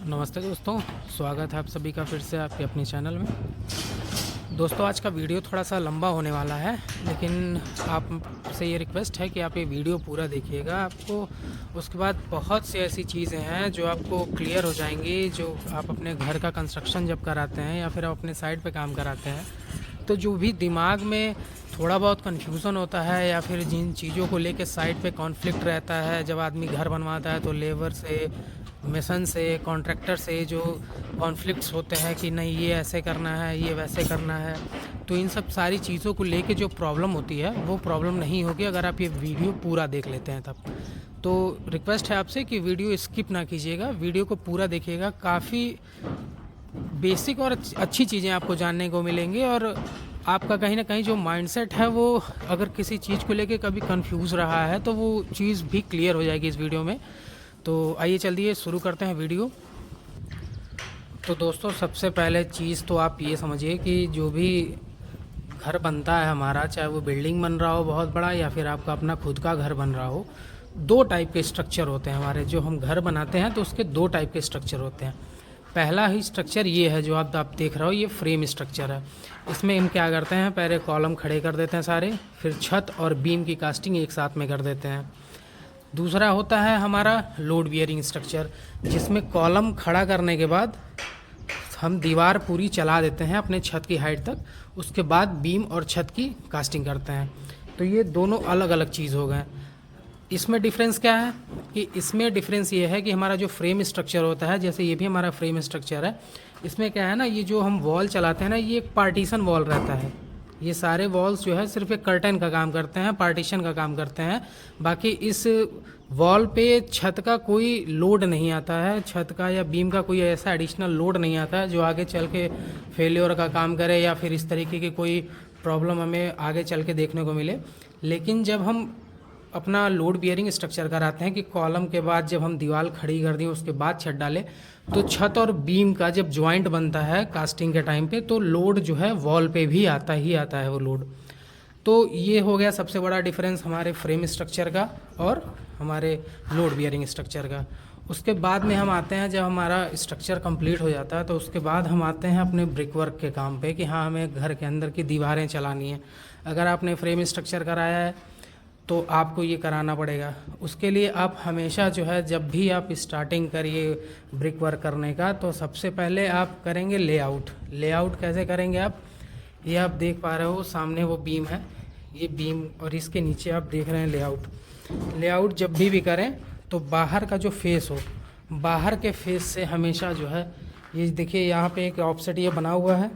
नमस्ते दोस्तों, स्वागत है आप सभी का फिर से आपके अपने चैनल में। दोस्तों, आज का वीडियो थोड़ा सा लंबा होने वाला है, लेकिन आपसे ये रिक्वेस्ट है कि आप ये वीडियो पूरा देखिएगा। आपको उसके बाद बहुत सी ऐसी चीज़ें हैं जो आपको क्लियर हो जाएंगी। जो आप अपने घर का कंस्ट्रक्शन जब कराते हैं या फिर आप अपने साइट पे काम कराते हैं, तो जो भी दिमाग में थोड़ा बहुत कन्फ्यूज़न होता है या फिर जिन चीज़ों को लेके साइट पे कॉन्फ्लिक्ट रहता है, जब आदमी घर बनवाता है तो लेबर से, मिशन से, कॉन्ट्रैक्टर से जो कॉन्फ्लिक्ट्स होते हैं कि नहीं ये ऐसे करना है, ये वैसे करना है, तो इन सब सारी चीज़ों को लेके जो प्रॉब्लम होती है वो प्रॉब्लम नहीं होगी अगर आप ये वीडियो पूरा देख लेते हैं तब। तो रिक्वेस्ट है आपसे कि वीडियो स्किप ना कीजिएगा, वीडियो को पूरा देखिएगा। काफ़ी बेसिक और अच्छी चीज़ें आपको जानने को मिलेंगी और आपका कहीं ना कहीं जो माइंडसेट है वो अगर किसी चीज़ को लेके कभी कंफ्यूज रहा है तो वो चीज़ भी क्लियर हो जाएगी इस वीडियो में। तो आइए चलिए शुरू करते हैं वीडियो। तो दोस्तों, सबसे पहले चीज़ तो आप ये समझिए कि जो भी घर बनता है हमारा, चाहे वो बिल्डिंग बन रहा हो बहुत बड़ा या फिर आपका अपना खुद का घर बन रहा हो, दो टाइप के स्ट्रक्चर होते हैं हमारे। जो हम घर बनाते हैं तो उसके दो टाइप के स्ट्रक्चर होते हैं। पहला ही स्ट्रक्चर ये है जो आप देख रहे हो, ये फ्रेम स्ट्रक्चर है। इसमें हम क्या करते हैं, पहले कॉलम खड़े कर देते हैं सारे, फिर छत और बीम की कास्टिंग एक साथ में कर देते हैं। दूसरा होता है हमारा लोड बियरिंग स्ट्रक्चर, जिसमें कॉलम खड़ा करने के बाद हम दीवार पूरी चला देते हैं अपने छत की हाइट तक, उसके बाद बीम और छत की कास्टिंग करते हैं। तो ये दोनों अलग अलग चीज़ हो गए। इसमें डिफरेंस क्या है कि इसमें डिफरेंस ये है कि हमारा जो फ्रेम स्ट्रक्चर होता है, जैसे ये भी हमारा फ्रेम स्ट्रक्चर है, इसमें क्या है ना, ये जो हम वॉल चलाते हैं ना, ये एक पार्टीशन वॉल रहता है। ये सारे वॉल्स जो है सिर्फ एक कर्टन का काम करते हैं, पार्टीशन का काम करते हैं। बाकी इस वॉल पे छत का कोई लोड नहीं आता है, छत का या बीम का कोई ऐसा एडिशनल लोड नहीं आता है जो आगे चल के फेल्योर का काम करे या फिर इस तरीके की कोई प्रॉब्लम हमें आगे चल के देखने को मिले। लेकिन जब हम अपना लोड बियरिंग स्ट्रक्चर कराते हैं कि कॉलम के बाद जब हम दीवार खड़ी कर दें उसके बाद छत डालें, तो छत और बीम का जब ज्वाइंट बनता है कास्टिंग के टाइम पे, तो लोड जो है वॉल पे भी आता ही आता है वो लोड। तो ये हो गया सबसे बड़ा डिफरेंस हमारे फ्रेम स्ट्रक्चर का और हमारे लोड बियरिंग स्ट्रक्चर का। उसके बाद में हम आते हैं, जब हमारा स्ट्रक्चर कंप्लीट हो जाता है तो उसके बाद हम आते हैं अपने ब्रिक वर्क के काम पे कि हाँ, हमें घर के अंदर की दीवारें चलानी है। अगर आपने फ्रेम स्ट्रक्चर कराया है तो आपको ये कराना पड़ेगा। उसके लिए आप हमेशा जो है, जब भी आप स्टार्टिंग करिए ब्रिक वर्क करने का, तो सबसे पहले आप करेंगे लेआउट। लेआउट कैसे करेंगे आप, ये आप देख पा रहे हो सामने वो बीम है, ये बीम और इसके नीचे आप देख रहे हैं लेआउट। लेआउट जब भी करें तो बाहर का जो फेस हो, बाहर के फेस से हमेशा जो है, ये देखिए यहाँ पे एक ऑफसेट ये बना हुआ है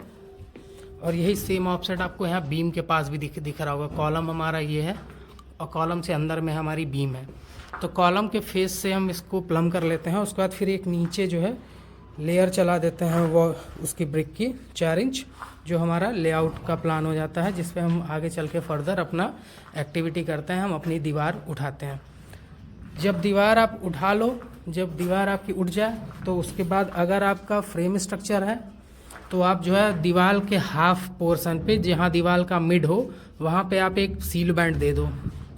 और यही सेम ऑफसेट आपको यहाँ बीम के पास भी दिख रहा होगा। कॉलम हमारा ये है और कॉलम से अंदर में हमारी बीम है। तो कॉलम के फेस से हम इसको प्लम कर लेते हैं। उसके बाद फिर एक नीचे जो है लेयर चला देते हैं वो उसकी ब्रिक की 4 इंच, जो हमारा लेआउट का प्लान हो जाता है, जिस पे हम आगे चल के फर्दर अपना एक्टिविटी करते हैं, हम अपनी दीवार उठाते हैं। जब दीवार आप उठा लो, जब दीवार आपकी उठ जाए, तो उसके बाद अगर आपका फ्रेम स्ट्रक्चर है तो आप जो है दीवार के हाफ पोर्शन पे, जहाँ दीवार का मिड हो, वहाँ पे आप एक सील बैंड दे दो।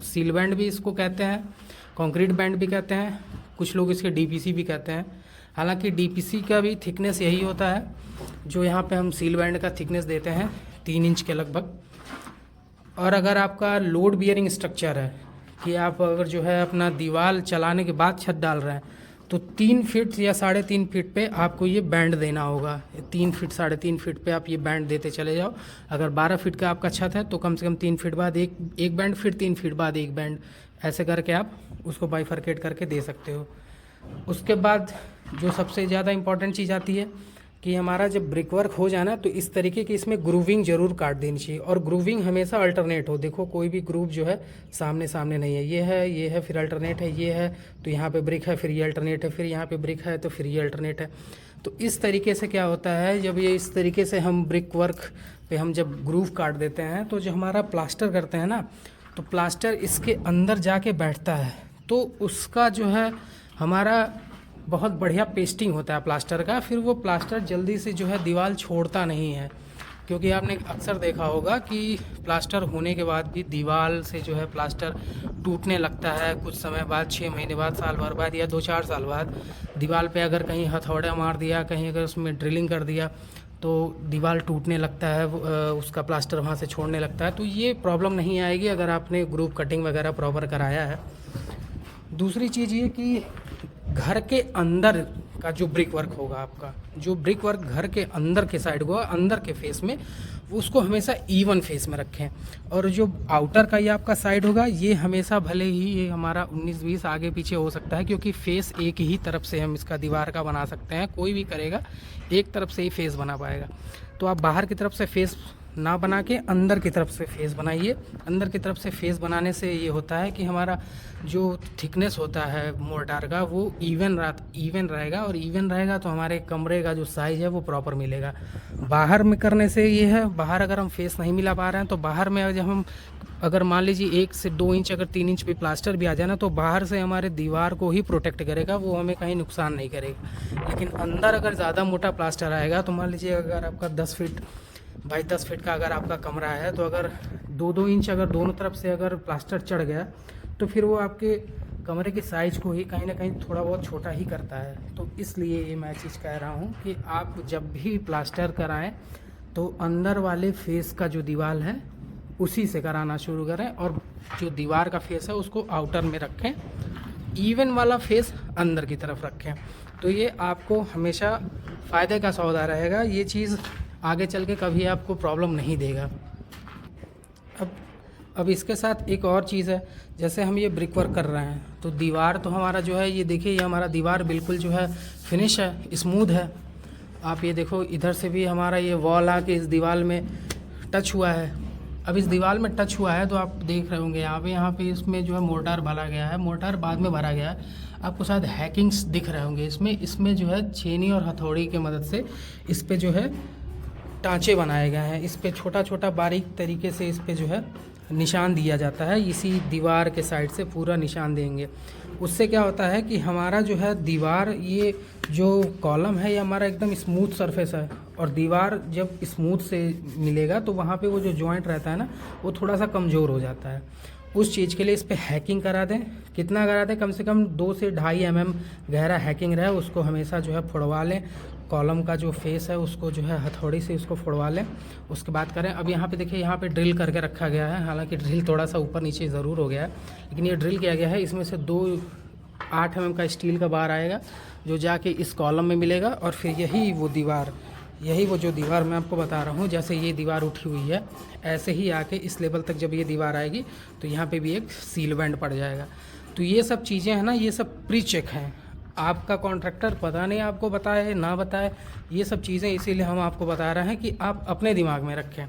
सील बैंड भी इसको कहते हैं, कंक्रीट बैंड भी कहते हैं, कुछ लोग इसके डीपीसी भी कहते हैं। हालांकि डीपीसी का भी थिकनेस यही होता है जो यहाँ पे हम सील बैंड का थिकनेस देते हैं, 3 इंच के लगभग। और अगर आपका लोड बियरिंग स्ट्रक्चर है कि आप अगर जो है अपना दीवार चलाने के बाद छत डाल रहे हैं, तो 3 फीट या 3.5 फीट पे आपको ये बैंड देना होगा। 3 फीट 3.5 फीट पे आप ये बैंड देते चले जाओ। अगर 12 फीट का आपका छत है तो कम से कम 3 फीट बाद एक बैंड, फिर 3 फीट बाद एक बैंड, ऐसे करके आप उसको बाइफरकेट करके दे सकते हो। उसके बाद जो सबसे ज़्यादा इम्पॉर्टेंट चीज़ आती है कि हमारा जब ब्रिक वर्क हो जाना, तो इस तरीके की इसमें ग्रूविंग जरूर काट देनी चाहिए। और ग्रूविंग हमेशा अल्टरनेट हो। देखो कोई भी ग्रूव जो है सामने सामने नहीं है, ये है फिर अल्टरनेट है, ये है तो यहाँ पे ब्रिक है, फिर ये अल्टरनेट है, फिर यहाँ पे ब्रिक है तो फिर ये अल्टरनेट है। तो इस तरीके से क्या होता है, जब ये इस तरीके से हम ब्रिक वर्क पे हम जब ग्रूव काट देते हैं, तो जो हमारा प्लास्टर करते हैं ना, तो प्लास्टर इसके अंदर जाके बैठता है, तो उसका जो है हमारा बहुत बढ़िया पेस्टिंग होता है प्लास्टर का। फिर वो प्लास्टर जल्दी से जो है दीवार छोड़ता नहीं है। क्योंकि आपने अक्सर देखा होगा कि प्लास्टर होने के बाद भी दीवार से जो है प्लास्टर टूटने लगता है कुछ समय बाद, 6 महीने बाद, साल भर बाद या 2-4 साल बाद। दीवार पे अगर कहीं हथौड़ा मार दिया, कहीं अगर उसमें ड्रिलिंग कर दिया तो दीवार टूटने लगता है, उसका प्लास्टर वहाँ से छोड़ने लगता है। तो ये प्रॉब्लम नहीं आएगी अगर आपने ग्रुप कटिंग वगैरह प्रॉपर कराया है। दूसरी चीज़ ये कि घर के अंदर का जो ब्रिक वर्क होगा, आपका जो ब्रिक वर्क घर के अंदर के साइड होगा, अंदर के फेस में, उसको हमेशा इवन फेस में रखें। और जो आउटर का ये आपका साइड होगा, ये हमेशा भले ही ये हमारा 19-20 आगे पीछे हो सकता है, क्योंकि फेस एक ही तरफ से हम इसका दीवार का बना सकते हैं। कोई भी करेगा एक तरफ से ही फेस बना पाएगा। तो आप बाहर की तरफ से फेस ना बना के अंदर की तरफ से फेस बनाइए। अंदर की तरफ से फेस बनाने से ये होता है कि हमारा जो थिकनेस होता है मोर्टार का वो इवन रहेगा, और इवन रहेगा तो हमारे कमरे का जो साइज़ है वो प्रॉपर मिलेगा। बाहर में करने से ये है, बाहर अगर हम फेस नहीं मिला पा रहे हैं तो बाहर में जब हम अगर मान लीजिए 1 से 2 इंच अगर 3 इंच भी प्लास्टर भी आ जाए ना, तो बाहर से हमारे दीवार को ही प्रोटेक्ट करेगा, वो हमें कहीं नुकसान नहीं करेगा। लेकिन अंदर अगर ज़्यादा मोटा प्लास्टर आएगा तो मान लीजिए अगर आपका 10 फीट बाई 10 फीट का अगर आपका कमरा है, तो अगर 2-2 इंच अगर दोनों तरफ से अगर प्लास्टर चढ़ गया तो फिर वो आपके कमरे के साइज़ को ही कहीं ना कहीं थोड़ा बहुत छोटा ही करता है। तो इसलिए ये मैं चीज़ कह रहा हूँ कि आप जब भी प्लास्टर कराएं तो अंदर वाले फेस का जो दीवार है उसी से कराना शुरू करें, और जो दीवार का फेस है उसको आउटर में रखें, इवन वाला फेस अंदर की तरफ रखें। तो ये आपको हमेशा फ़ायदे का सौदा रहेगा। ये चीज़ आगे चल के कभी आपको प्रॉब्लम नहीं देगा। अब इसके साथ एक और चीज़ है, जैसे हम ये ब्रिक वर्क कर रहे हैं तो दीवार तो हमारा जो है, ये देखिए ये हमारा दीवार बिल्कुल जो है फिनिश है, स्मूथ है। आप ये देखो इधर से भी हमारा ये वॉल आके इस दीवार में टच हुआ है। अब इस दीवार में टच हुआ है तो आप देख रहे होंगे यहाँ पे इसमें जो है मोर्टार भरा गया है, मोर्टार बाद में भरा गया है। आपको शायद हैकिंग्स दिख रहे होंगे इसमें जो है छेनी और हथौड़ी की मदद से इस पे जो है टाँचे बनाए गए हैं। इस पे छोटा छोटा बारीक तरीके से इस पे जो है निशान दिया जाता है। इसी दीवार के साइड से पूरा निशान देंगे। उससे क्या होता है कि हमारा जो है दीवार, ये जो कॉलम है ये हमारा एकदम स्मूथ सरफेस है, और दीवार जब स्मूथ से मिलेगा तो वहाँ पे वो जो जॉइंट रहता है ना, वो थोड़ा सा कमज़ोर हो जाता है। उस चीज़ के लिए इस पे हैकिंग करा दें। कितना करा दें? कम से कम 2 से 2.5 mm गहरा हैकिंग रहे, उसको हमेशा जो है फोड़वा लें। कॉलम का जो फेस है उसको जो है हथौड़ी से उसको फोड़वा लें। उसके बाद करें। अब यहाँ पे देखिए, यहाँ पे ड्रिल करके रखा गया है। हालांकि ड्रिल थोड़ा सा ऊपर नीचे ज़रूर हो गया है, लेकिन ये ड्रिल किया गया है। इसमें से 2 8 mm का स्टील का बार आएगा जो जाके इस कॉलम में मिलेगा, और फिर यही वो जो दीवार मैं आपको बता रहा हूँ, जैसे ये दीवार उठी हुई है ऐसे ही आके इस लेवल तक जब ये दीवार आएगी तो यहाँ पे भी एक सील बैंड पड़ जाएगा। तो ये सब चीज़ें हैं ना, ये सब प्री चेक हैं। आपका कॉन्ट्रैक्टर पता नहीं आपको बताए ना बताए, ये सब चीज़ें इसीलिए हम आपको बता रहे हैं कि आप अपने दिमाग में रखें।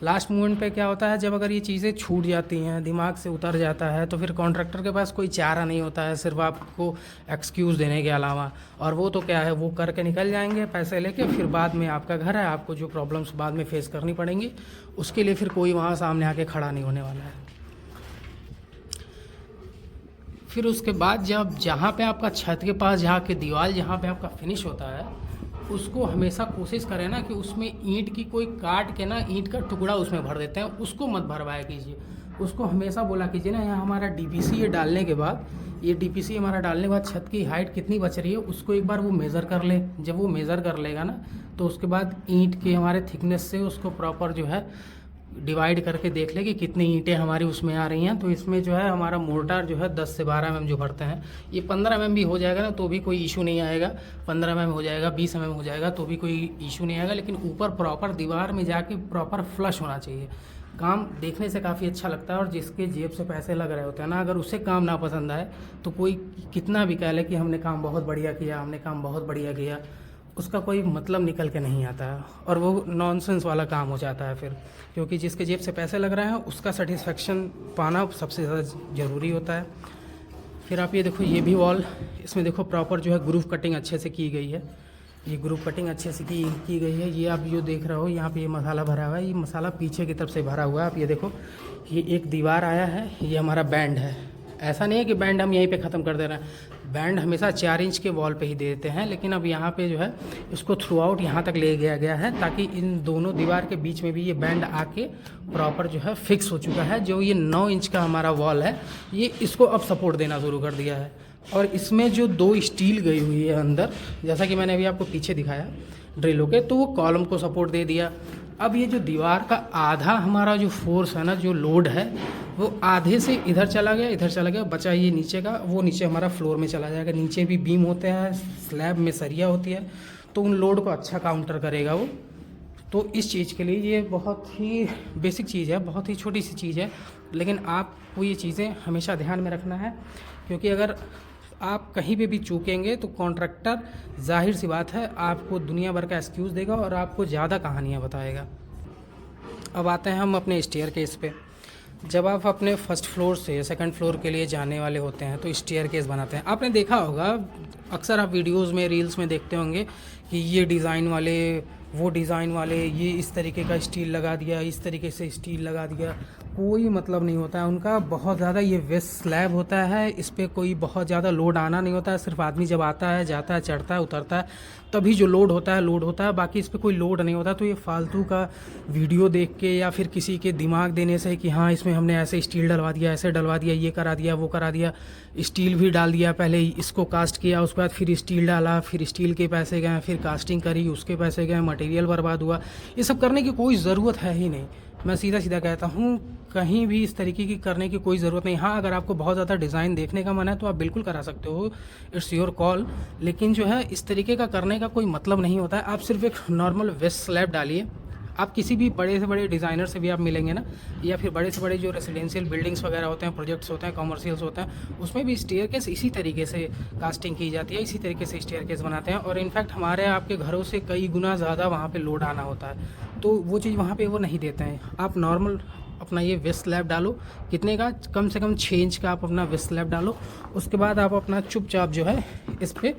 लास्ट मोमेंट पे क्या होता है, जब अगर ये चीज़ें छूट जाती हैं, दिमाग से उतर जाता है, तो फिर कॉन्ट्रैक्टर के पास कोई चारा नहीं होता है सिर्फ आपको एक्सक्यूज़ देने के अलावा। और वो तो क्या है, वो करके निकल जाएंगे पैसे लेके, फिर बाद में आपका घर है, आपको जो प्रॉब्लम्स बाद में फेस करनी पड़ेंगी उसके लिए फिर कोई वहाँ सामने आके खड़ा नहीं होने वाला है। फिर उसके बाद जब जहाँ पे आपका छत के पास जाके दीवार जहाँ पे आपका फिनिश होता है, उसको हमेशा कोशिश करें ना कि उसमें ईंट की कोई काट के ना ईंट का टुकड़ा उसमें भर देते हैं, उसको मत भरवाया कीजिए। उसको हमेशा बोला कीजिए ना, यहाँ हमारा डीपीसी ये डालने के बाद, ये डीपीसी हमारा डालने के बाद छत की हाइट कितनी बच रही है उसको एक बार वो मेज़र कर ले। जब वो मेज़र कर लेगा ना, तो उसके बाद ईंट के हमारे थिकनेस से उसको प्रॉपर जो है डिवाइड करके देख ले कि कितनी ईंटें हमारी उसमें आ रही हैं। तो इसमें जो है हमारा मोर्टार जो है 10 से 12 mm जो भरते हैं, ये 15 mm भी हो जाएगा ना तो भी कोई इशू नहीं आएगा। 15 mm हो जाएगा, 20 mm हो जाएगा तो भी कोई इशू नहीं आएगा। लेकिन ऊपर प्रॉपर दीवार में जाके प्रॉपर फ्लश होना चाहिए। काम देखने से काफ़ी अच्छा लगता है, और जिसके जेब से पैसे लग रहे होते हैं ना, अगर उसे काम ना पसंद आए तो कोई कितना भी कह ले कि हमने काम बहुत बढ़िया किया, हमने काम बहुत बढ़िया किया, उसका कोई मतलब निकल के नहीं आता है, और वो नॉनसेंस वाला काम हो जाता है फिर। क्योंकि जिसके जेब से पैसे लग रहे हैं उसका सेटिस्फेक्शन पाना सबसे ज़्यादा ज़रूरी होता है। फिर आप ये देखो, ये भी वॉल, इसमें देखो प्रॉपर जो है ग्रूव कटिंग अच्छे से की गई है। ये ग्रूव कटिंग अच्छे से की गई है। ये आप जो देख रहे हो यहाँ पे ये मसाला भरा हुआ है, ये मसाला पीछे की तरफ से भरा हुआ है। आप ये देखो, ये एक दीवार आया है, ये हमारा बैंड है। ऐसा नहीं है कि बैंड हम यहीं पे ख़त्म कर दे रहे हैं। बैंड हमेशा 4 इंच के वॉल पे ही दे देते हैं, लेकिन अब यहाँ पे जो है इसको थ्रू आउट यहाँ तक ले गया गया है ताकि इन दोनों दीवार के बीच में भी ये बैंड आके प्रॉपर जो है फिक्स हो चुका है। जो ये 9 इंच का हमारा वॉल है ये इसको अब सपोर्ट देना शुरू कर दिया है। और इसमें जो 2 स्टील गई हुई है अंदर, जैसा कि मैंने अभी आपको पीछे दिखाया ड्रिलों के, तो वो कॉलम को सपोर्ट दे दिया। अब ये जो दीवार का आधा हमारा जो फोर्स है ना, जो लोड है, वो आधे से इधर चला गया, बचा ये नीचे का, वो नीचे हमारा फ्लोर में चला जाएगा। नीचे भी बीम होते हैं, स्लैब में सरिया होती है, तो उन लोड को अच्छा काउंटर करेगा वो। तो इस चीज़ के लिए ये बहुत ही बेसिक चीज़ है, बहुत ही छोटी सी चीज़ है, लेकिन आपको ये चीज़ें हमेशा ध्यान में रखना है, क्योंकि अगर आप कहीं पे भी चूकेंगे तो कॉन्ट्रैक्टर जाहिर सी बात है आपको दुनिया भर का एक्सक्यूज़ देगा और आपको ज़्यादा कहानियाँ बताएगा। अब आते हैं हम अपने स्टेयरकेस पे। जब आप अपने फर्स्ट फ्लोर से सेकंड फ्लोर के लिए जाने वाले होते हैं तो स्टेयरकेस बनाते हैं। आपने देखा होगा, अक्सर आप वीडियोस में, रील्स में देखते होंगे कि ये डिज़ाइन वाले, वो डिज़ाइन वाले, ये इस तरीके का स्टील लगा दिया, इस तरीके से स्टील लगा दिया। कोई मतलब नहीं होता है उनका। बहुत ज़्यादा ये वेस्ट स्लैब होता है, इस पर कोई बहुत ज़्यादा लोड आना नहीं होता है। सिर्फ आदमी जब आता है, जाता है, चढ़ता है, उतरता है, तभी जो लोड होता है, बाकी इस पर कोई लोड नहीं होता। तो ये फालतू का वीडियो देख के या फिर किसी के दिमाग देने से कि हाँ इसमें हमने ऐसे स्टील डलवा दिया, ऐसे डलवा दिया, ये करा दिया, वो करा दिया, स्टील भी डाल दिया, पहले इसको कास्ट किया, उसके बाद फिर स्टील डाला, फिर स्टील के पैसे गए, फिर कास्टिंग करी, उसके पैसे गए, मटेरियल बर्बाद हुआ। ये सब करने की कोई ज़रूरत है ही नहीं। मैं सीधा सीधा कहता हूँ, कहीं भी इस तरीके की करने की कोई ज़रूरत नहीं। हाँ, अगर आपको बहुत ज़्यादा डिज़ाइन देखने का मन है तो आप बिल्कुल करा सकते हो, इट्स योर कॉल। लेकिन जो है इस तरीके का करने का कोई मतलब नहीं होता है। आप सिर्फ एक नॉर्मल वेस्ट स्लैब डालिए। आप किसी भी बड़े से बड़े डिज़ाइनर से भी आप मिलेंगे ना, या फिर बड़े से बड़े जो रेसिडेंशियल बिल्डिंग्स वगैरह होते हैं, प्रोजेक्ट्स होते हैं, कॉमर्शियल्स होते हैं, उसमें भी स्टेयरकेस इसी तरीके से कास्टिंग की जाती है, इसी तरीके से स्टेयरकेस बनाते हैं। और इनफैक्ट हमारे आपके घरों से कई गुना ज़्यादा वहाँ पे लोड आना होता है, तो वो चीज़ वहाँ पे वो नहीं देते हैं। आप नॉर्मल अपना ये वेस्ट स्लैब डालो, कितने का, कम से कम 6 इंच का आप अपना वेस्ट स्लैब डालो। उसके बाद आप अपना चुपचाप जो है इस पर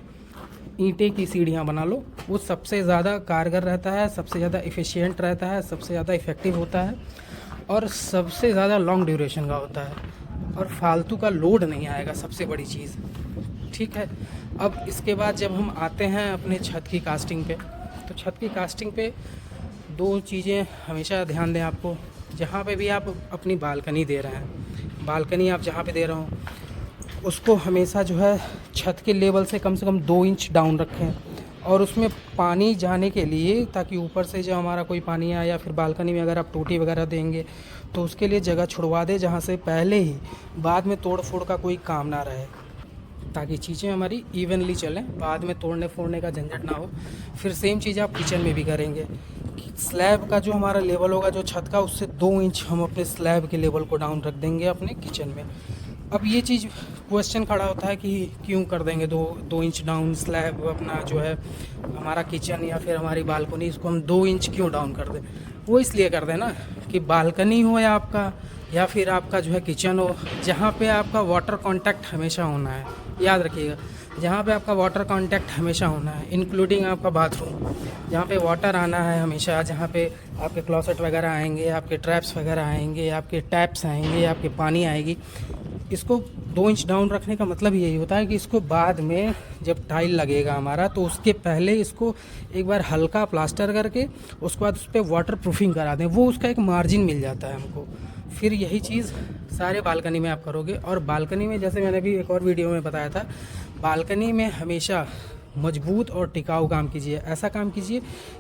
ईंटें की सीढ़ियाँ बना लो। वो सबसे ज़्यादा कारगर रहता है, सबसे ज़्यादा एफिशिएंट रहता है, सबसे ज़्यादा इफ़ेक्टिव होता है और सबसे ज़्यादा लॉन्ग ड्यूरेशन का होता है, और फालतू का लोड नहीं आएगा, सबसे बड़ी चीज़। ठीक है। अब इसके बाद जब हम आते हैं अपने छत की कास्टिंग पे, तो छत की कास्टिंग पे 2 चीज़ें हमेशा ध्यान दें आपको। जहाँ पे भी आप अपनी बालकनी दे रहे हैं, बालकनी आप जहाँ पे दे रहे हो, उसको हमेशा जो है छत के लेवल से कम 2 इंच डाउन रखें, और उसमें पानी जाने के लिए, ताकि ऊपर से जो हमारा कोई पानी आए, या फिर बालकनी में अगर आप टोटी वगैरह देंगे तो उसके लिए जगह छुड़वा दें, जहाँ से पहले ही बाद में तोड़ फोड़ का कोई काम ना रहे, ताकि चीज़ें हमारी इवनली चलें, बाद में तोड़ने फोड़ने का झंझट ना हो। फिर सेम चीज़ आप किचन में भी करेंगे। स्लैब का जो हमारा लेवल होगा जो छत का, उससे 2 इंच हम अपने स्लैब के लेवल को डाउन रख देंगे अपने किचन में। अब ये चीज़ क्वेश्चन खड़ा होता है कि क्यों कर देंगे 2 इंच डाउन स्लैब अपना जो है हमारा किचन या फिर हमारी बालकनी, इसको हम 2 इंच क्यों डाउन कर दें। वो इसलिए कर दें ना कि बालकनी हो या आपका, या फिर आपका जो है किचन हो, जहाँ पे आपका वाटर कांटेक्ट हमेशा होना है। याद रखिएगा, जहाँ पे आपका वाटर कांटेक्ट हमेशा होना है, इंक्लूडिंग आपका बाथरूम, जहाँ पे वाटर आना है हमेशा, जहाँ पे आपके क्लॉसेट वगैरह आएंगे, आपके ट्रैप्स वगैरह आएंगे, आपके टैप्स आएंगे, आपके पानी आएगी। इसको 2 इंच डाउन रखने का मतलब यही होता है कि इसको बाद में जब टाइल लगेगा हमारा, तो उसके पहले इसको एक बार हल्का प्लास्टर करके उसके बाद उस पर वाटर प्रूफिंग करा दें, वो उसका एक मार्जिन मिल जाता है हमको। फिर यही चीज़ सारे बालकनी में आप करोगे। और बालकनी में, जैसे मैंने भी एक और वीडियो में बताया था, बालकनी में हमेशा मजबूत और टिकाऊ काम कीजिए। ऐसा काम कीजिए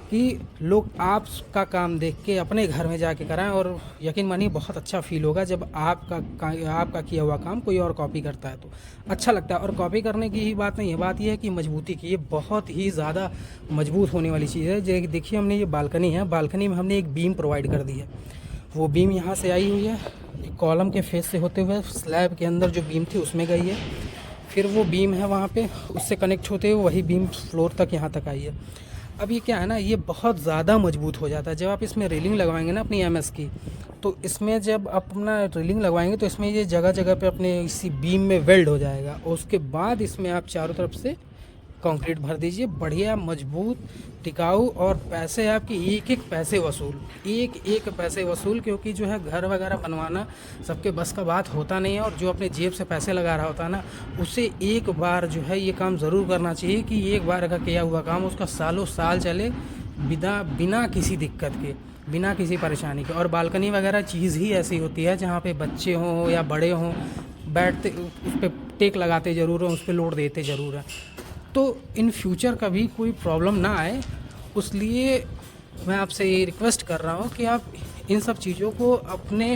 कि लोग आपका काम देख के अपने घर में जाके कराएं, और यकीन मानिए बहुत अच्छा फील होगा जब आपका किया हुआ काम कोई और कॉपी करता है तो अच्छा लगता है। और कॉपी करने की ही बात नहीं है, बात यह है कि मजबूती की, ये बहुत ही ज़्यादा मजबूत होने वाली चीज़ है। देखिए, हमने ये बालकनी है, बालकनी में हमने एक बीम प्रोवाइड कर दी है। वो बीम यहाँ से आई हुई है, कॉलम के फेस से होते हुए स्लैब के अंदर जो बीम थी उसमें गई है, फिर वो बीम है वहाँ पे, उससे कनेक्ट होते हुए वही बीम फ्लोर तक यहाँ तक आई है। अब ये क्या है ना, ये बहुत ज़्यादा मजबूत हो जाता है। जब आप इसमें रेलिंग लगवाएंगे ना अपनी एमएस की, तो इसमें जब आप अपना रेलिंग लगवाएंगे तो इसमें ये जगह जगह पे अपने इसी बीम में वेल्ड हो जाएगा, और उसके बाद इसमें आप चारों तरफ से कंक्रीट भर दीजिए, बढ़िया मजबूत टिकाऊ, और पैसे आपके एक एक पैसे वसूल, क्योंकि जो है घर वगैरह बनवाना सबके बस का बात होता नहीं है, और जो अपने जेब से पैसे लगा रहा होता है ना, उसे एक बार जो है ये काम ज़रूर करना चाहिए कि एक बार का किया हुआ काम उसका सालों साल चले बिना किसी दिक्कत के, बिना किसी परेशानी के। और बालकनी वगैरह चीज़ ही ऐसी होती है जहाँ पे बच्चे हों या बड़े हों, बैठते उस पर टेक लगाते ज़रूर हैं, उस पर लोड देते ज़रूर हैं, तो इन फ्यूचर कभी कोई प्रॉब्लम ना आए, उसलिए मैं आपसे ये रिक्वेस्ट कर रहा हूँ कि आप इन सब चीज़ों को अपने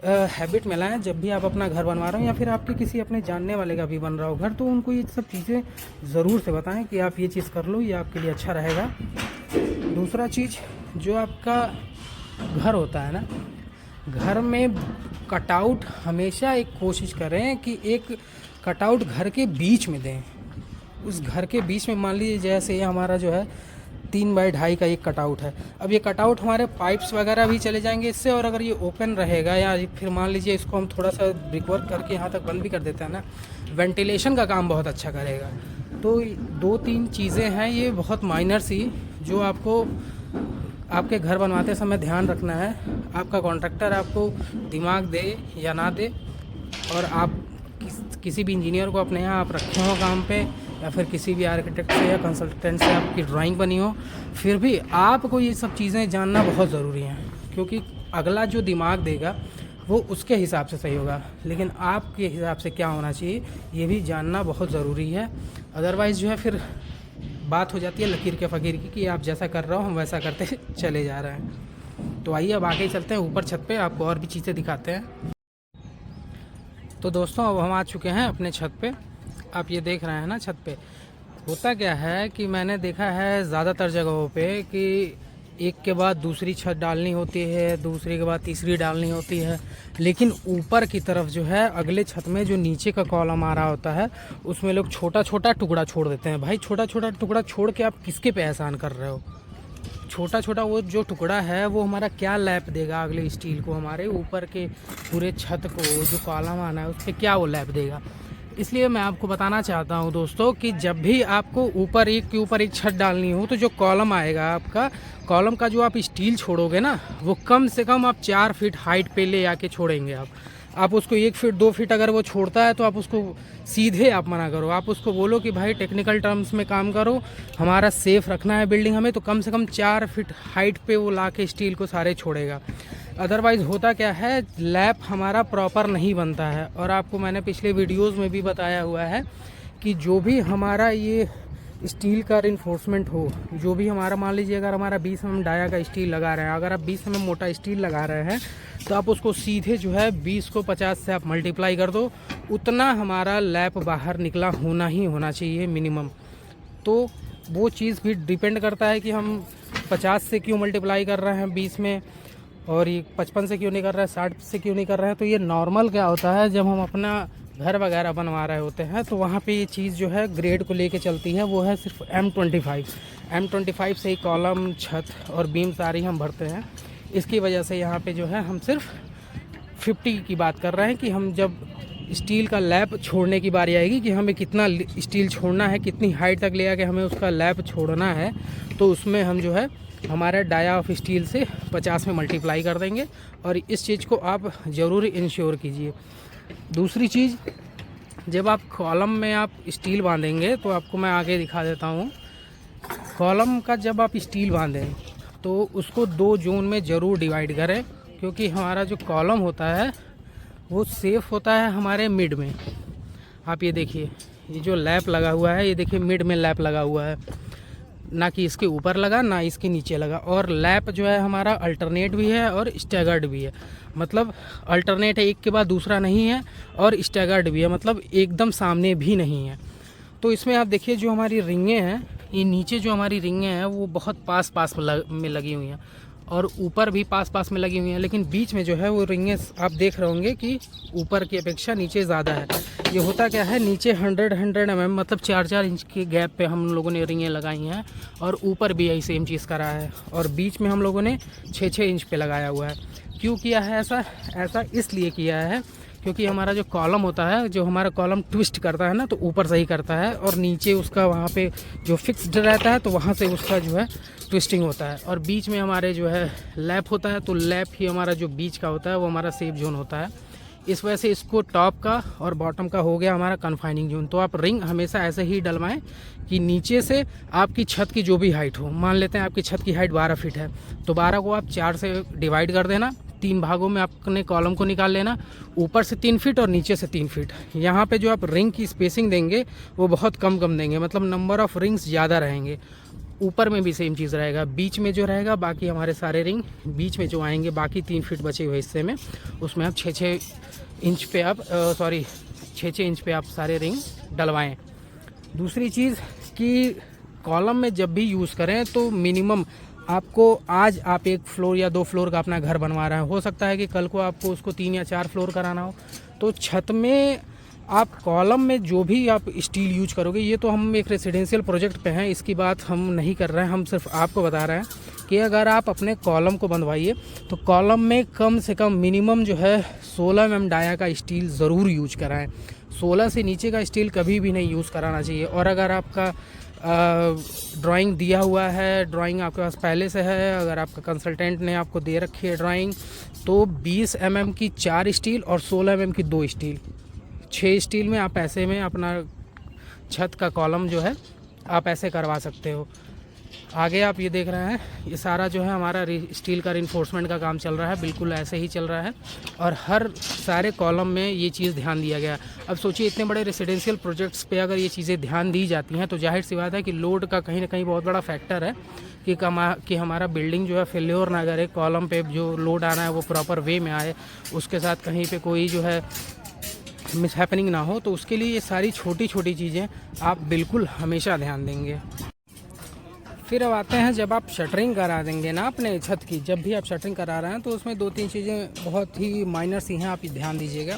हैबिट में लाएं। जब भी आप अपना घर बनवा रहे हो या फिर आपके किसी अपने जानने वाले का भी बन रहा हो घर, तो उनको ये सब चीज़ें ज़रूर से बताएं कि आप ये चीज़ कर लो, ये आपके लिए अच्छा रहेगा। दूसरा चीज़, जो आपका घर होता है ना, घर में कटआउट हमेशा एक कोशिश करें कि एक कटआउट घर के बीच में दें। उस घर के बीच में मान लीजिए जैसे ये हमारा जो है 3x2.5 का एक कटआउट है। अब ये कटआउट हमारे पाइप्स वगैरह भी चले जाएंगे इससे, और अगर ये ओपन रहेगा या फिर मान लीजिए इसको हम थोड़ा सा ब्रिकवर्क करके यहाँ तक बंद भी कर देते हैं ना, वेंटिलेशन का काम बहुत अच्छा करेगा। तो 2-3 चीज़ें हैं ये बहुत माइनर सी, जो आपको आपके घर बनवाते समय ध्यान रखना है। आपका कॉन्ट्रैक्टर आपको दिमाग दे या ना दे, और आप किसी भी इंजीनियर को अपने यहाँ आप रखे हो काम पे, या फिर किसी भी आर्किटेक्ट से या कंसल्टेंट से आपकी ड्राइंग बनी हो, फिर भी आपको ये सब चीज़ें जानना बहुत ज़रूरी हैं, क्योंकि अगला जो दिमाग देगा वो उसके हिसाब से सही होगा, लेकिन आपके हिसाब से क्या होना चाहिए ये भी जानना बहुत ज़रूरी है। अदरवाइज़ जो है फिर बात हो जाती है लकीर के फ़कीर की, कि आप जैसा कर रहे हो हम वैसा करते चले जा रहे हैं। तो आइए अब आगे चलते हैं ऊपर छत पे, आपको और भी चीज़ें दिखाते हैं। तो दोस्तों अब हम आ चुके हैं अपने छत पे। आप ये देख रहे हैं ना, छत पे होता क्या है कि मैंने देखा है ज़्यादातर जगहों पे कि एक के बाद दूसरी छत डालनी होती है, दूसरी के बाद तीसरी डालनी होती है, लेकिन ऊपर की तरफ जो है अगले छत में जो नीचे का कॉलम आ रहा होता है उसमें लोग छोटा छोटा टुकड़ा छोड़ देते हैं। भाई छोटा छोटा टुकड़ा छोड़ के आप किसके पे एहसान कर रहे हो? छोटा छोटा वो जो टुकड़ा है वो हमारा क्या लैप देगा अगले स्टील को, हमारे ऊपर के पूरे छत को जो कॉलम आना है उस पर क्या वो लैप देगा। इसलिए मैं आपको बताना चाहता हूं दोस्तों कि जब भी आपको ऊपर एक के ऊपर एक छत डालनी हो, तो जो कॉलम आएगा आपका, कॉलम का जो आप स्टील छोड़ोगे ना, वो कम से कम आप 4 फीट हाइट पे ले आके छोड़ेंगे। आप उसको 1 फीट 2 फीट अगर वो छोड़ता है तो आप उसको सीधे आप मना करो, आप उसको बोलो कि भाई टेक्निकल टर्म्स में काम करो, हमारा सेफ रखना है बिल्डिंग हमें, तो कम से कम 4 फीट हाइट पे वो ला के स्टील को सारे छोड़ेगा। अदरवाइज़ होता क्या है, लैप हमारा प्रॉपर नहीं बनता है। और आपको मैंने पिछले वीडियोस में भी बताया हुआ है कि जो भी हमारा ये स्टील का रिइंफोर्समेंट हो, जो भी हमारा मान लीजिए अगर हमारा 20 mm डाया का स्टील लगा रहे हैं, अगर आप 20 mm मोटा स्टील लगा रहे हैं तो आप उसको सीधे जो है 20 को 50 से आप मल्टीप्लाई कर दो, उतना हमारा लैप बाहर निकला होना ही होना चाहिए मिनिमम। तो वो चीज़ भी डिपेंड करता है कि हम 50 से क्यों मल्टीप्लाई कर रहे हैं 20 में, और ये 55 से क्यों नहीं कर रहे हैं, 60 से क्यों नहीं कर रहे हैं। तो ये नॉर्मल क्या होता है, जब हम अपना घर वगैरह बनवा रहे होते हैं तो वहाँ पे ये चीज़ जो है ग्रेड को लेके चलती है, वो है सिर्फ M25 से ही कॉलम, छत और बीम सारी हम भरते हैं। इसकी वजह से यहाँ पे जो है हम सिर्फ 50 की बात कर रहे हैं कि हम जब स्टील का लैप छोड़ने की बारी आएगी कि हमें कितना स्टील छोड़ना है, कितनी हाइट तक ले आके हमें उसका लैप छोड़ना है, तो उसमें हम जो है हमारे डाया ऑफ स्टील से 50 में मल्टीप्लाई कर देंगे। और इस चीज़ को आप ज़रूर इंश्योर कीजिए। दूसरी चीज़, जब आप कॉलम में आप स्टील बांधेंगे तो आपको मैं आगे दिखा देता हूँ। कॉलम का जब आप स्टील बांधें तो उसको 2 जोन में ज़रूर डिवाइड करें, क्योंकि हमारा जो कॉलम होता है वो सेफ़ होता है हमारे मिड में। आप ये देखिए, ये जो लैप लगा हुआ है, ये देखिए मिड में लैप लगा हुआ है, ना कि इसके ऊपर लगा ना इसके नीचे लगा। और लैप जो है हमारा अल्टरनेट भी है और स्टैगर्ड भी है, मतलब अल्टरनेट है एक के बाद दूसरा नहीं है, और स्टैगर्ड भी है, मतलब एकदम सामने भी नहीं है। तो इसमें आप देखिए जो हमारी रिंगें हैं, ये नीचे जो हमारी रिंगें हैं वो बहुत पास में लगी हुई हैं, और ऊपर भी पास में लगी हुई हैं, लेकिन बीच में जो है वो रिंगें आप देख रहे होंगे कि ऊपर की अपेक्षा नीचे ज़्यादा है। ये होता क्या है, नीचे 100 mm मतलब 4-4 इंच के गैप पे हम लोगों ने रिंगें लगाई हैं, और ऊपर भी यही सेम चीज़ करा है, और बीच में हम लोगों ने 6-6 इंच पे लगाया हुआ है। क्यों किया है ऐसा इसलिए किया है क्योंकि हमारा जो कॉलम होता है, जो हमारा कॉलम ट्विस्ट करता है ना, तो ऊपर से ही करता है और नीचे उसका वहाँ पे जो फिक्स्ड रहता है तो वहाँ से उसका जो है ट्विस्टिंग होता है। और बीच में हमारे जो है लैप होता है, तो लैप ही हमारा जो बीच का होता है वो हमारा सेफ जोन होता है। इस वजह से इसको टॉप का और बॉटम का हो गया हमारा कन्फाइनिंग जोन। तो आप रिंग हमेशा ऐसे ही डलवाएं कि नीचे से आपकी छत की जो भी हाइट हो, मान लेते हैं आपकी छत की हाइट 12 फीट है, तो 12 को आप 4 से डिवाइड कर देना, 3 भागों में आपने कॉलम को निकाल लेना, ऊपर से 3 फीट और नीचे से 3 फीट। यहाँ पे जो आप रिंग की स्पेसिंग देंगे वो बहुत कम देंगे, मतलब नंबर ऑफ़ रिंग्स ज़्यादा रहेंगे। ऊपर में भी सेम चीज़ रहेगा, बीच में जो रहेगा बाकी हमारे सारे रिंग बीच में जो आएंगे, बाकी 3 फीट बचे हुए हिस्से में, उसमें आप 6-6 इंच पे आप 6-6 इंच पे आप सारे रिंग डलवाएं। दूसरी चीज़ कि कॉलम में जब भी यूज़ करें तो मिनिमम आपको, आज आप 1 फ्लोर या 2 फ्लोर का अपना घर बनवा रहे हैं, हो सकता है कि कल को आपको उसको 3 या 4 फ्लोर कराना हो, तो छत में आप कॉलम में जो भी आप स्टील यूज करोगे, ये तो हम एक रेसिडेंशियल प्रोजेक्ट पे हैं, इसकी बात हम नहीं कर रहे हैं, हम सिर्फ आपको बता रहे हैं कि अगर आप अपने कॉलम को बनवाइए तो कॉलम में कम से कम मिनिमम जो है 16 mm डाया का स्टील ज़रूर यूज कराएं। 16 से नीचे का स्टील कभी भी नहीं यूज़ कराना चाहिए। और अगर आपका ड्राइंग दिया हुआ है, ड्राइंग आपके पास पहले से है, अगर आपका कंसल्टेंट ने आपको दे रखी है ड्राइंग, तो 20 mm की 4 स्टील और 16 mm की 2 स्टील, 6 स्टील में आप ऐसे में अपना छत का कॉलम जो है आप ऐसे करवा सकते हो। आगे आप ये देख रहे हैं, ये सारा जो है हमारा स्टील का रिइंफोर्समेंट का काम चल रहा है, बिल्कुल ऐसे ही चल रहा है और हर सारे कॉलम में ये चीज़ ध्यान दिया गया। अब सोचिए इतने बड़े रेसिडेंशियल प्रोजेक्ट्स पे अगर ये चीज़ें ध्यान दी जाती हैं तो जाहिर सी बात है कि लोड का कहीं ना कहीं बहुत बड़ा फैक्टर है कि हमारा बिल्डिंग जो है फेल्योर ना करे, कॉलम पे जो लोड आना है वो प्रॉपर वे में आए, उसके साथ कहीं पे कोई जो है मिस हैपनिंग ना हो। तो उसके लिए ये सारी छोटी छोटी चीज़ें आप बिल्कुल हमेशा ध्यान देंगे। फिर अब आते हैं, जब आप शटरिंग करा देंगे ना अपने छत की, जब भी आप शटरिंग करा रहे हैं तो उसमें 2-3 चीज़ें बहुत ही माइनर सी हैं, आप ध्यान दीजिएगा।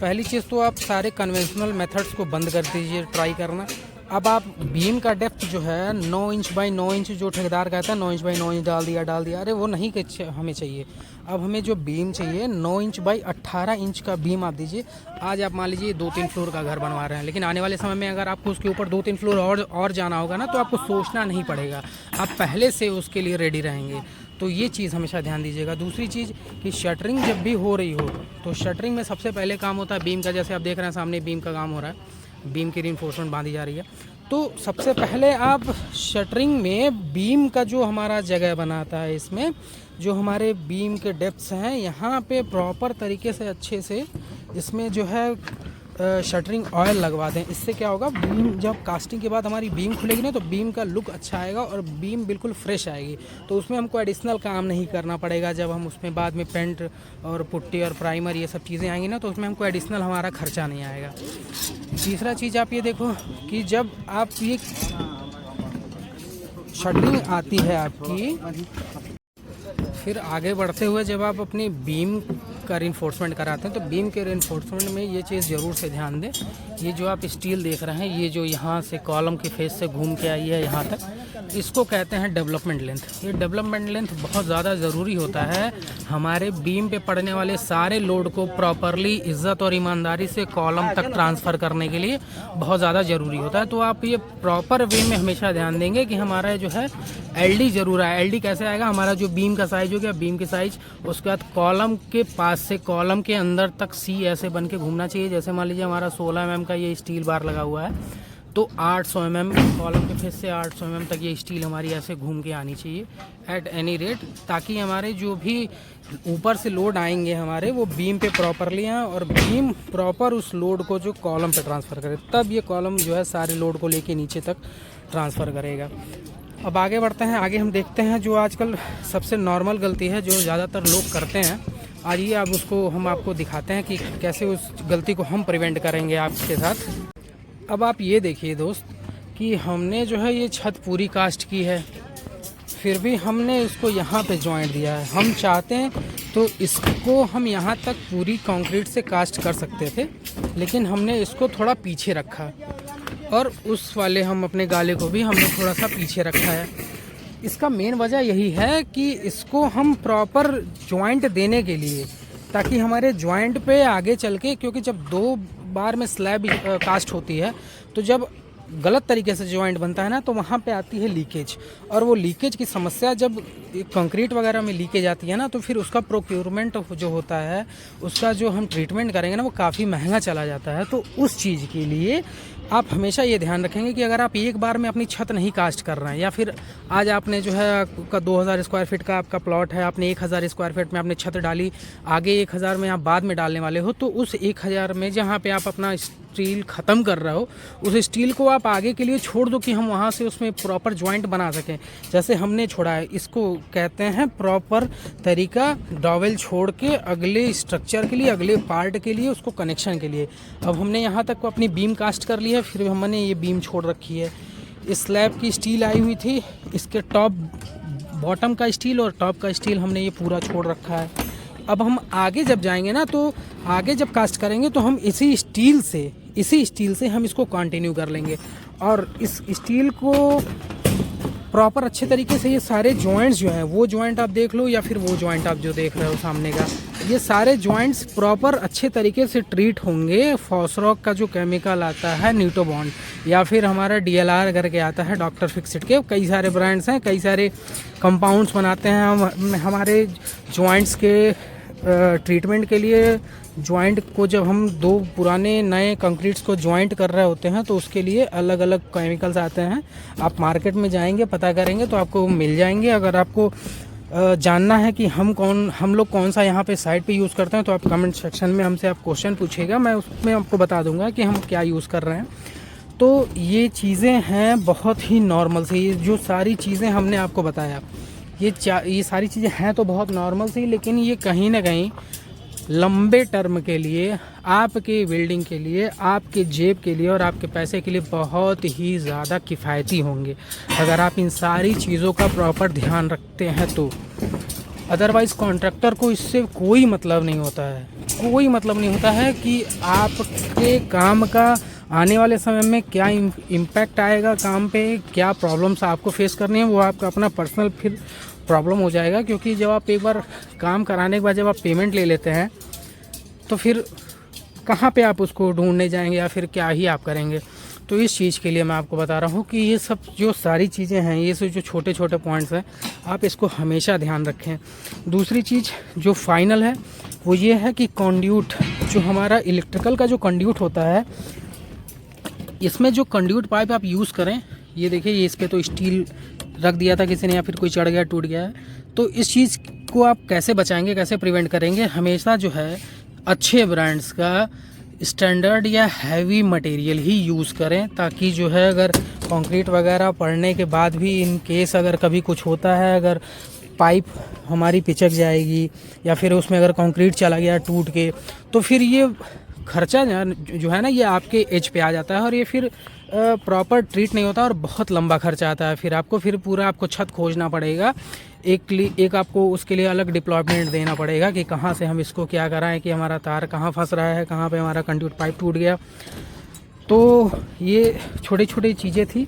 पहली चीज़ तो आप सारे कन्वेंशनल मेथड्स को बंद कर दीजिए, ट्राई करना। अब आप बीम का डेप्थ जो है 9 इंच बाई 9 इंच, जो ठेकेदार कहता है 9 इंच बाई 9 इंच डाल दिया, अरे वो नहीं हमें चाहिए। अब हमें जो बीम चाहिए 9 इंच बाई 18 इंच का बीम आप दीजिए। आज आप मान लीजिए 2-3 फ्लोर का घर बनवा रहे हैं, लेकिन आने वाले समय में अगर आपको उसके ऊपर 2-3 फ्लोर और जाना होगा ना, तो आपको सोचना नहीं पड़ेगा, आप पहले से उसके लिए रेडी रहेंगे। तो ये चीज़ हमेशा ध्यान दीजिएगा। दूसरी चीज़ कि शटरिंग जब भी हो रही हो तो शटरिंग में सबसे पहले काम होता है बीम का। जैसे आप देख रहे हैं सामने बीम का काम हो रहा है, बीम की रिइंफोर्समेंट बांधी जा रही है। तो सबसे पहले आप शटरिंग में बीम का जो हमारा जगह बनाता है, इसमें जो हमारे बीम के डेप्थ्स हैं, यहाँ पे प्रॉपर तरीके से अच्छे से इसमें जो है शटरिंग ऑयल लगवा दें। इससे क्या होगा, बीम जब कास्टिंग के बाद हमारी बीम खुलेगी ना, तो बीम का लुक अच्छा आएगा और बीम बिल्कुल फ्रेश आएगी। तो उसमें हमको एडिशनल काम नहीं करना पड़ेगा। जब हम उसमें बाद में पेंट और पुट्टी और प्राइमर ये सब चीज़ें आएंगी ना, तो उसमें हमको एडिशनल हमारा खर्चा नहीं आएगा। तीसरा चीज़ आप ये देखो कि जब आप ये शटरिंग आती है आपकी, फिर आगे बढ़ते हुए जब आप अपनी बीम का रिइंफोर्समेंट कराते हैं तो बीम के रिइंफोर्समेंट में ये चीज़ ज़रूर से ध्यान दें। ये जो आप स्टील देख रहे हैं, ये जो यहाँ से कॉलम के फेस से घूम के आई है यहाँ तक, इसको कहते हैं डेवलपमेंट लेंथ। ये डेवलपमेंट लेंथ बहुत ज़्यादा ज़रूरी होता है हमारे बीम पे पड़ने वाले सारे लोड को प्रॉपरली इज्जत और ईमानदारी से कॉलम तक ट्रांसफ़र करने के लिए बहुत ज़्यादा ज़रूरी होता है। तो आप ये प्रॉपर वे में हमेशा ध्यान देंगे कि हमारा जो है एलडी ज़रूर आए। एलडी कैसे आएगा, हमारा जो बीम का साइज़ हो गया, बीम की साइज़, उसके बाद कॉलम के पास से कॉलम के अंदर तक सी ऐसे बन के घूमना चाहिए। जैसे मान लीजिए हमारा 16 mm का ये स्टील बार लगा हुआ है, तो 800 mm कॉलम के फेस से 800 mm तक ये स्टील हमारी ऐसे घूम के आनी चाहिए एट एनी रेट, ताकि हमारे जो भी ऊपर से लोड आएंगे हमारे, वो बीम पे प्रॉपरली आए और बीम प्रॉपर उस लोड को जो कॉलम पे ट्रांसफ़र करे, तब ये कॉलम जो है सारे लोड को लेके नीचे तक ट्रांसफ़र करेगा। अब आगे बढ़ते हैं। आगे हम देखते हैं जो आजकल सबसे नॉर्मल गलती है जो ज़्यादातर लोग करते हैं। आइए अब उसको हम आपको दिखाते हैं कि कैसे उस गलती को हम प्रिवेंट करेंगे आपके साथ। अब आप ये देखिए दोस्त कि हमने जो है ये छत पूरी कास्ट की है, फिर भी हमने इसको यहाँ पे जॉइंट दिया है। हम चाहते हैं तो इसको हम यहाँ तक पूरी कंक्रीट से कास्ट कर सकते थे, लेकिन हमने इसको थोड़ा पीछे रखा और उस वाले हम अपने गाले को भी हमने थोड़ा सा पीछे रखा है। इसका मेन वजह यही है कि इसको हम प्रॉपर जॉइंट देने के लिए ताकि हमारे जॉइंट पे आगे चल के, क्योंकि जब 2 बार में स्लैब कास्ट होती है तो जब गलत तरीके से जॉइंट बनता है ना तो वहाँ पे आती है लीकेज। और वो लीकेज की समस्या जब कंक्रीट वगैरह में लीकेज आती है ना तो फिर उसका प्रोक्योरमेंट जो होता है, उसका जो हम ट्रीटमेंट करेंगे ना वो काफ़ी महंगा चला जाता है। तो उस चीज़ के लिए आप हमेशा ये ध्यान रखेंगे कि अगर आप एक बार में अपनी छत नहीं कास्ट कर रहे हैं, या फिर आज आपने जो है आपका 2000 स्क्वायर फीट का आपका प्लॉट है, आपने 1000 स्क्वायर फीट में आपने छत डाली, आगे 1000 में आप बाद में डालने वाले हो, तो उस 1000 में जहाँ पे आप अपना स्टील ख़त्म कर रहे हो, उस स्टील को आप आगे के लिए छोड़ दो कि हम वहाँ से उसमें प्रॉपर जॉइंट बना सकें। जैसे हमने छोड़ा है, इसको कहते हैं प्रॉपर तरीका, डॉवेल छोड़ के अगले स्ट्रक्चर के लिए, अगले पार्ट के लिए, उसको कनेक्शन के लिए। अब हमने यहाँ तक अपनी बीम कास्ट कर ली है, फिर हमने ये बीम छोड़ रखी है। इस स्लैब की स्टील आई हुई थी, इसके टॉप बॉटम का स्टील और टॉप का स्टील हमने ये पूरा छोड़ रखा है। अब हम आगे जब जाएंगे ना, तो आगे जब कास्ट करेंगे तो हम इसी स्टील से हम इसको कंटिन्यू कर लेंगे। और इस स्टील को प्रॉपर अच्छे तरीके से, ये सारे जॉइंट्स जो हैं, वो जॉइंट आप देख लो या फिर वो जॉइंट आप जो देख रहे हो सामने का, ये सारे जॉइंट्स प्रॉपर अच्छे तरीके से ट्रीट होंगे। फॉसरॉक का जो केमिकल आता है न्यूटोबॉन्ड, या फिर हमारा DLR करके आता है डॉक्टर फिक्सिट के, कई सारे ब्रांड्स हैं, कई सारे कंपाउंड्स बनाते हैं हम हमारे जॉइंट्स के ट्रीटमेंट के लिए। जॉइंट को जब हम 2 पुराने नए कंक्रीट्स को जॉइंट कर रहे होते हैं तो उसके लिए अलग अलग केमिकल्स आते हैं। आप मार्केट में जाएंगे, पता करेंगे तो आपको मिल जाएंगे। अगर आपको जानना है कि हम लोग कौन सा यहाँ पे साइट पे यूज़ करते हैं तो आप कमेंट सेक्शन में हमसे आप क्वेश्चन पूछिएगा, मैं उसमें आपको बता दूंगा कि हम क्या यूज़ कर रहे हैं। तो ये चीज़ें हैं बहुत ही नॉर्मल सी, ये जो सारी चीज़ें हमने आपको बताया, ये सारी चीज़ें हैं तो बहुत नॉर्मल सी, लेकिन ये कहीं ना कहीं लंबे टर्म के लिए, आपके बिल्डिंग के लिए, आपके जेब के लिए और आपके पैसे के लिए बहुत ही ज़्यादा किफ़ायती होंगे अगर आप इन सारी चीज़ों का प्रॉपर ध्यान रखते हैं तो। अदरवाइज़ कॉन्ट्रैक्टर को इससे कोई मतलब नहीं होता है, कोई मतलब नहीं होता है कि आपके काम का आने वाले समय में क्या इम्पैक्ट आएगा, काम पे क्या प्रॉब्लम्स आपको फेस करनी है, वो आपका अपना पर्सनल फिर प्रॉब्लम हो जाएगा। क्योंकि जब आप एक बार काम कराने के बाद जब आप पेमेंट ले लेते हैं तो फिर कहाँ पे आप उसको ढूंढने जाएंगे या फिर क्या ही आप करेंगे। तो इस चीज़ के लिए मैं आपको बता रहा हूँ कि ये सब जो सारी चीज़ें हैं, ये सब जो छोटे छोटे पॉइंट्स हैं, आप इसको हमेशा ध्यान रखें। दूसरी चीज़ जो फाइनल है वो ये है कि कंड्यूट, जो हमारा इलेक्ट्रिकल का जो कंड्यूट होता है, इसमें जो कंड्यूट पाइप आप यूज़ करें, ये देखिए, ये इस पर तो स्टील रख दिया था किसी ने या फिर कोई चढ़ गया, टूट गया है। तो इस चीज़ को आप कैसे बचाएंगे, कैसे प्रिवेंट करेंगे? हमेशा जो है अच्छे ब्रांड्स का स्टैंडर्ड या हैवी मटेरियल ही यूज़ करें, ताकि जो है अगर कंक्रीट वगैरह पड़ने के बाद भी इन केस अगर कभी कुछ होता है, अगर पाइप हमारी पिचक जाएगी या फिर उसमें अगर कंक्रीट चला गया टूट के, तो फिर ये खर्चा जो है ना, ये आपके एज पे आ जाता है और ये फिर प्रॉपर ट्रीट नहीं होता और बहुत लंबा खर्चा आता है। फिर पूरा आपको छत खोजना पड़ेगा, एक आपको उसके लिए अलग डिप्लॉयमेंट देना पड़ेगा कि कहाँ से हम इसको क्या कराएं, कि हमारा तार कहाँ फंस रहा है, कहाँ पे हमारा कंड्यूट पाइप टूट गया। तो ये छोटी छोटी चीज़ें थी।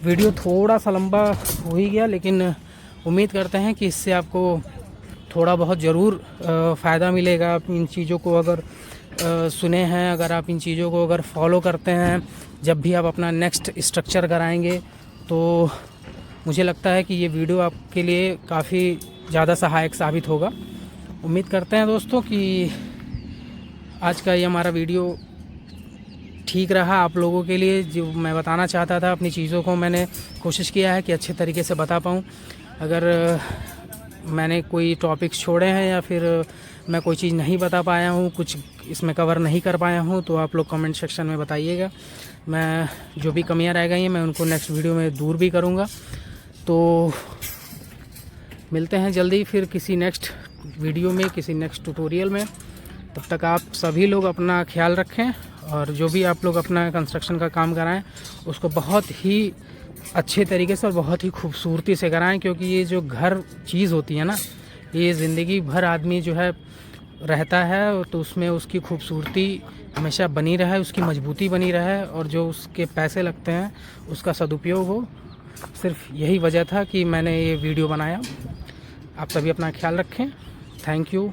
वीडियो थोड़ा सा लंबा हो ही गया, लेकिन उम्मीद करते हैं कि इससे आपको थोड़ा बहुत ज़रूर फ़ायदा मिलेगा। आप इन चीज़ों को अगर सुने हैं, अगर आप इन चीज़ों को अगर फॉलो करते हैं, जब भी आप अपना नेक्स्ट स्ट्रक्चर कराएंगे, तो मुझे लगता है कि ये वीडियो आपके लिए काफ़ी ज़्यादा सहायक साबित होगा। उम्मीद करते हैं दोस्तों कि आज का ये हमारा वीडियो ठीक रहा आप लोगों के लिए। जो मैं बताना चाहता था, अपनी चीज़ों को मैंने कोशिश किया है कि अच्छे तरीके से बता पाऊँ। अगर मैंने कोई टॉपिक्स छोड़े हैं या फिर मैं कोई चीज़ नहीं बता पाया हूँ, कुछ इसमें कवर नहीं कर पाया हूँ, तो आप लोग कमेंट सेक्शन में बताइएगा। मैं जो भी कमियां रह गई हैं मैं उनको नेक्स्ट वीडियो में दूर भी करूँगा। तो मिलते हैं जल्दी फिर किसी नेक्स्ट वीडियो में, किसी नेक्स्ट ट्यूटोरियल में। तब तक आप सभी लोग अपना ख्याल रखें और जो भी आप लोग अपना कंस्ट्रक्शन का काम कराएं उसको बहुत ही अच्छे तरीके से और बहुत ही खूबसूरती से कराएं, क्योंकि ये जो घर चीज़ होती है ना, ये ज़िंदगी भर आदमी जो है रहता है, तो उसमें उसकी खूबसूरती हमेशा बनी रहे, उसकी मजबूती बनी रहे और जो उसके पैसे लगते हैं उसका सदुपयोग हो। सिर्फ यही वजह था कि मैंने ये वीडियो बनाया। आप सभी अपना ख्याल रखें। Thank you.